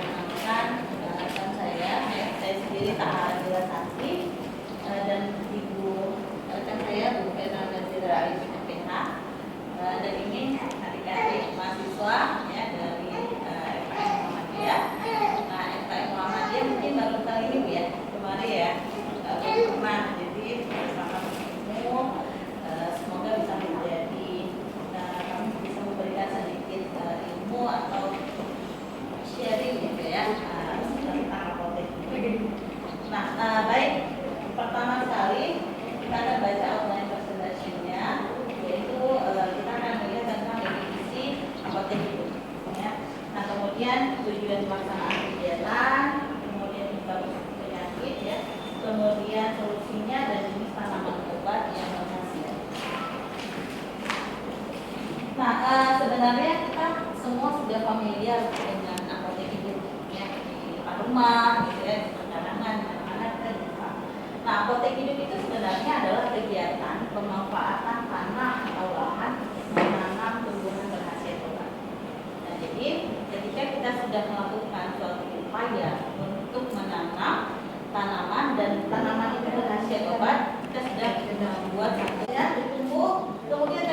Perkenalkan saya sendiri Taha Santi dan ibu rekan saya Bu Fena Nazira Arif MPH dan ini adik-adik mahasiswa ya dari FKM Muhammadiyah. Nah, FKM Muhammadiyah mungkin baru kali ini Bu ya, kemarin ya pernah jadi bersama ibu. Semoga bisa menjadi kami bisa memberikan sedikit ilmu atau sharing gitu ya tentang apotek. Nah, baik, pertama sekali sebenarnya kita semua sudah familiar dengan apotek hidup ya, di depan rumah, gitu ya, di perjalanan, di mana kita jumpa. Nah, apotek hidup itu sebenarnya adalah kegiatan pemanfaatan tanah atau lahan menanam tumbuhan berhasil obat. Nah, jadi ketika kita sudah melakukan suatu upaya untuk menanam tanaman dan tanaman itu berhasil obat, kita sudah membuat satu ya, ditumbuh, kemudian